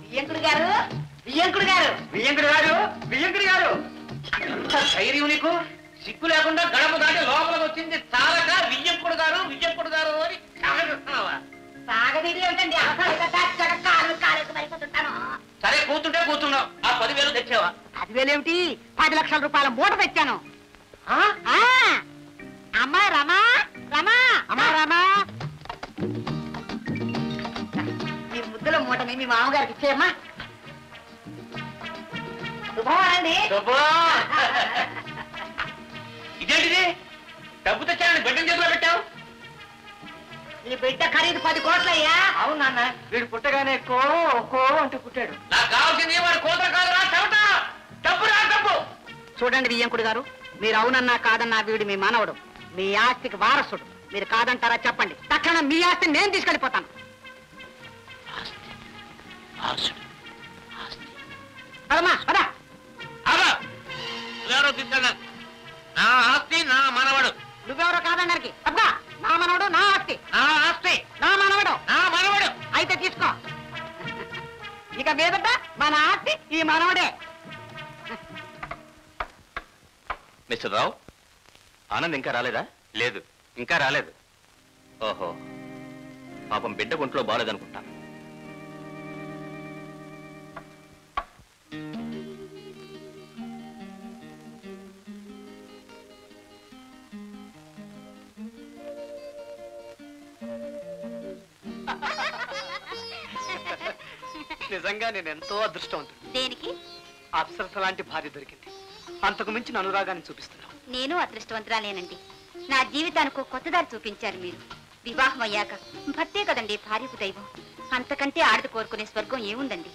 వియ్యంకుడు గారు, వియ్యంకుడు గారు, వియ్యంకుడు గారు, వియ్యంకుడు గారు, ఎంత ధైర్యం నీకు? సిగ్గు లేకుండా గడప దాటి లోపలికి వచ్చింది చాలక వియ్యంకుడు గారు, వియ్యంకుడు గారు అని సాగదిస్తున్నావా? సాగదీడి ఏమిటండి? సరే కూతుంటే కూర్చున్నావు. ఆ 10,000 తెచ్చావా? 10,000 ఏమిటి? 10 లక్షల రూపాయల మూట తెచ్చాను. అమ్మా రమా, రమా, అమ్మా రమా, ఈ ముద్దుల మూటని మీ మామగారికి ఇచ్చేయమ్మా. శుభమండి. ఇదేంటిది? డబ్బు తెచ్చానని బిడ్డ చేతిలో పెట్టావు. ఈ బిడ్డ ఖరీదు 10 కోట్లయ్యా. అవును నాన్న, వీడు పుట్టగానే కో అంటూ పుట్టాడు. నాకు కావాల్సింది వాడు కోత కాదురా, చెమట. డబ్బు రా, డబ్బు. చూడండి వియ్యంకుడు గారు, మీరు అవునన్నా కాదన్నా వీడు మీ మానవుడు, మీ ఆస్తికి వారసుడు. మీరు కాదంటారా చెప్పండి, తక్షణం మీ ఆస్తిని నేను తీసుకెళ్ళిపోతాను. నా ఆస్తి నా మనవడు. నువ్వెవరో కాదన్నారికి తప్పగా. నా మనవడు నా ఆస్తి, నా ఆస్తి నా మనవడు, నా మనవడు. అయితే తీసుకో. ఇక మీదట మన ఆస్తి ఈ మనవడే. మిస్టర్ రావు, ఆనంద్ ఇంకా రాలేదా? లేదు, ఇంకా రాలేదు. ఓహో, పాపం బిడ్డ ఒంట్లో బాలేదనుకుంటాను. నిజంగా నేను ఎంతో అదృష్టవంతుడు. దేనికి? అప్సరస లాంటి భార్య దొరికింది. అంతకు మించిన అనురాగాన్ని చూపిస్తున్నావు. నేను అదృష్టవంతురాలేనండి. నా జీవితానికి కొత్త దారి చూపించారు మీరు. వివాహం అయ్యాక భర్తే కదండి భార్యకు దైవం. అంతకంటే ఆడది కోరుకునే స్వర్గం ఏముందండి?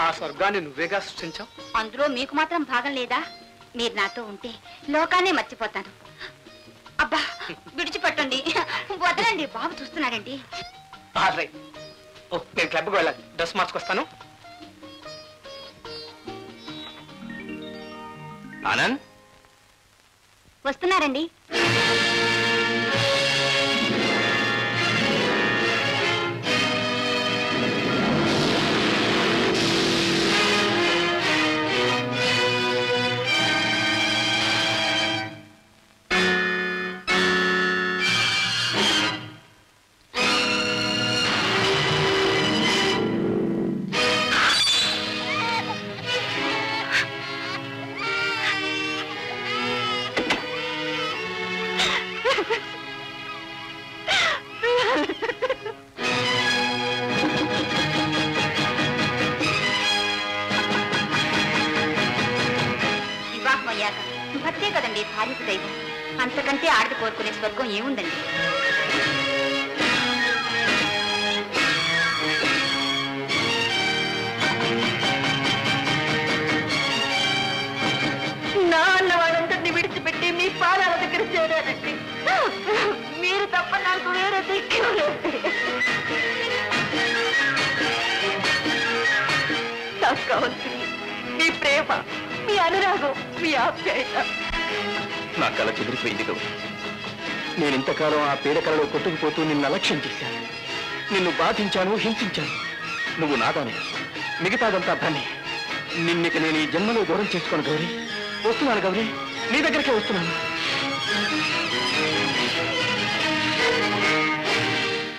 ఆ స్వర్గాన్ని నువ్వేగా సృష్టించావు. అందులో మీకు మాత్రం భాగం లేదా? మీరు నాతో ఉంటే లోకాన్నే మర్చిపోతాను. అబ్బా విడిచిపెట్టండి, వదలండి, బాబు చూస్తున్నాడండి. నేను క్లబ్కి వెళ్ళాలి, డ్రెస్ మార్చుకొస్తాను. ఆనంద్ వస్తున్నారండి. భక్తే కదండి భార్యకు దైవం. అంతకంటే ఆడది కోరుకునే స్వర్గం ఏముందండి? నా అన్నవాడంతటిని విడిచిపెట్టి మీ పాదాల దగ్గర చేరానండి. మీరు తప్ప నాకు వేరే దిక్కు లేదు. నాకు కావాల్సింది మీ ప్రేమ, మీ అనురాగం, మీ ఆప్యాయత. నా కళ చెదిరిపోయింది గౌరీ. నేను ఇంతకాలం ఆ పీడకలలో కొట్టుకుపోతూ నిన్ను అలక్ష్యం చేశాను. నిన్ను బాధించాను, హింసించాను. నువ్వు నాదానే, మిగతాదంతా భ్రమే. నిన్నిక నేను ఈ జన్మలో దూరం చేసుకోను గౌరీ. వస్తున్నాను గౌరీ, నీ దగ్గరికే వస్తున్నాను.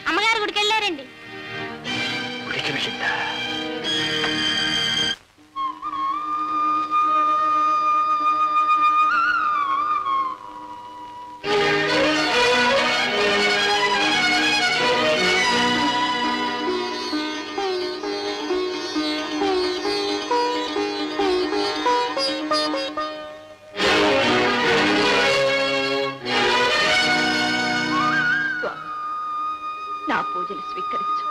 అమ్మగారు గుడికి వెళ్ళారండి. గుడికి వెళ్ళిందా? నా పూజలు స్వీకరించు,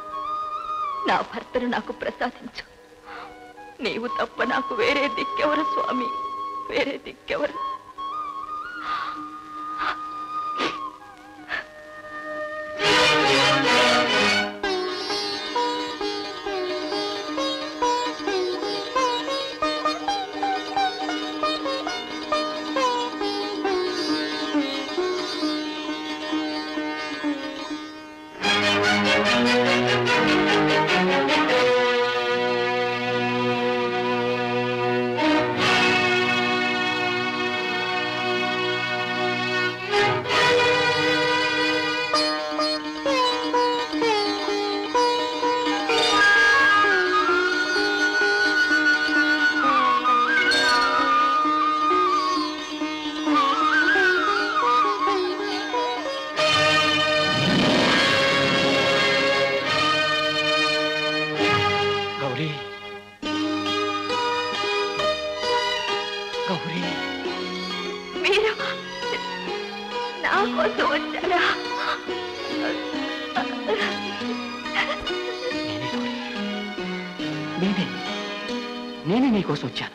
నా భర్తను నాకు ప్రసాదించు. నీవు తప్ప నాకు వేరే దిక్కెవరు స్వామి, వేరే దిక్కెవరు? నీకోసం వచ్చాను.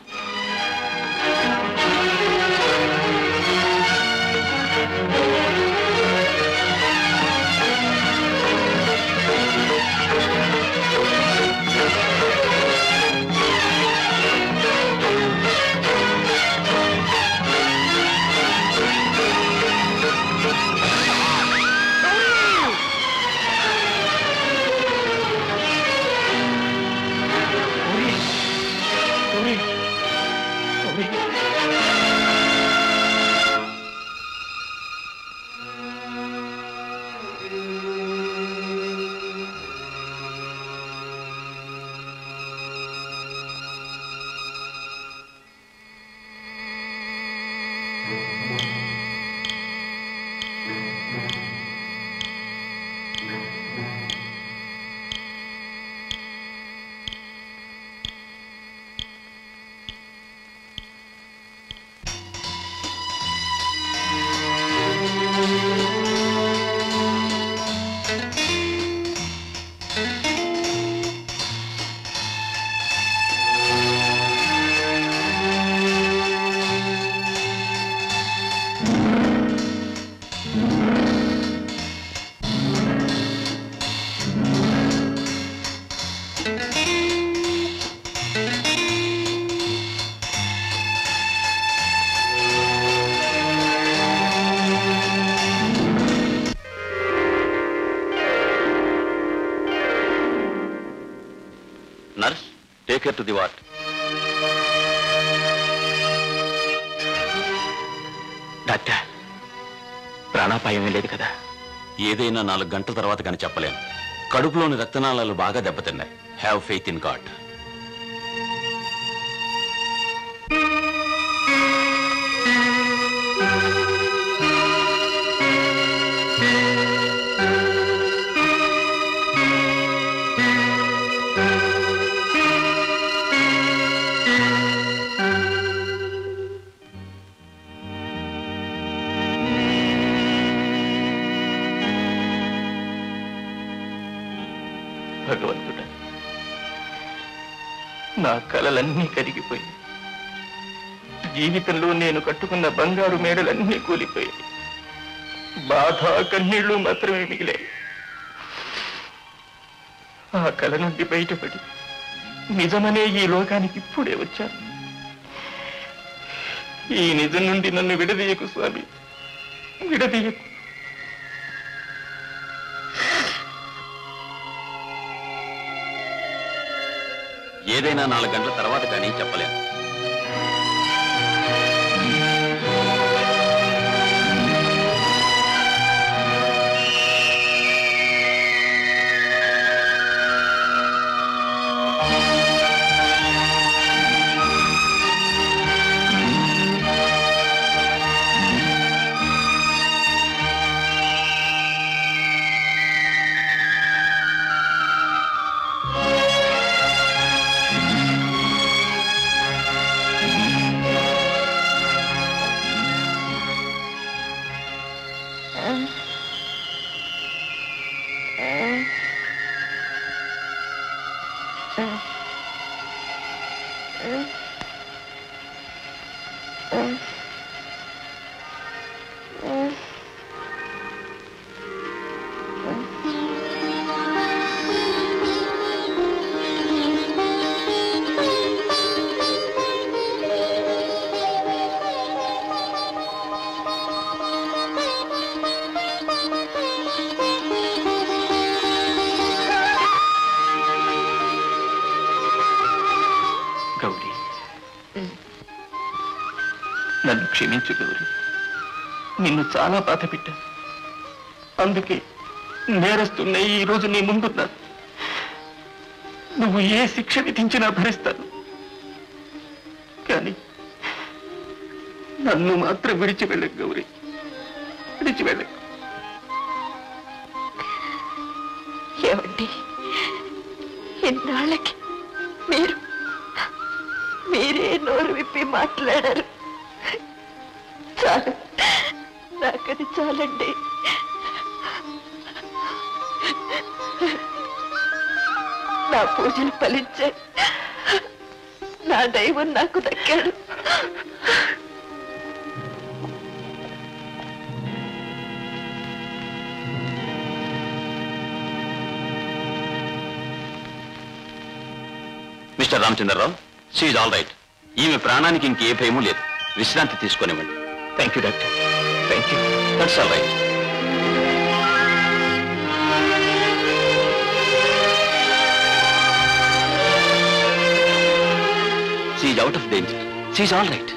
Nurse, take her to the ward. Doctor, ప్రాణాపాయం లేదు కదా? ఏదైనా 4 గంటల తర్వాత కానీ చెప్పలేను. కడుపులోని రక్తనాళాలు బాగా దెబ్బతిన్నాయి. Have faith in God. భగవంతుడా, నా కలలన్నీ కరిగిపోయి, జీవితంలో నేను కట్టుకున్న బంగారు మేడలన్నీ కూలిపోయాయి. బాధ కన్నీళ్లు మాత్రమే మిగిలాయి. ఆ కల నుండి బయటపడి నిజమనే ఈ లోకానికి ఇప్పుడే వచ్చాను. ఈ నిజం నుండి నన్ను విడదీయకు స్వామి, విడదీయకు. ఏదైనా 4 గంటల తర్వాత కానీ చెప్పలేను. గౌరీ, నన్ను క్షమించు గౌరీ. నిన్ను చాలా బాధ పెట్టాను. అందుకే నేరస్తున్న ఈ రోజు నీ ముందున్నాను. నువ్వు ఏ శిక్ష విధించినా భరిస్తాను. కానీ నన్ను మాత్రం విడిచి వెళ్ళకు గౌరీ, విడిచి వెళ్ళకు. ఏమండి, ఎన్నాళ్ళకి మీరే నోరు విప్పి మాట్లాడారు. చాలు, నాకది చాలండి. నా పూజలు ఫలించాయి, నా దైవం నాకు దక్కాడు. Mister Ramachandra Rao, she's all right. ఈమె ప్రాణానికి ఇంకే భయమూ లేదు. విశ్రాంతి తీసుకునివ్వండి. Thank you doctor, thank you. That's all right. She's out of danger. She's all right.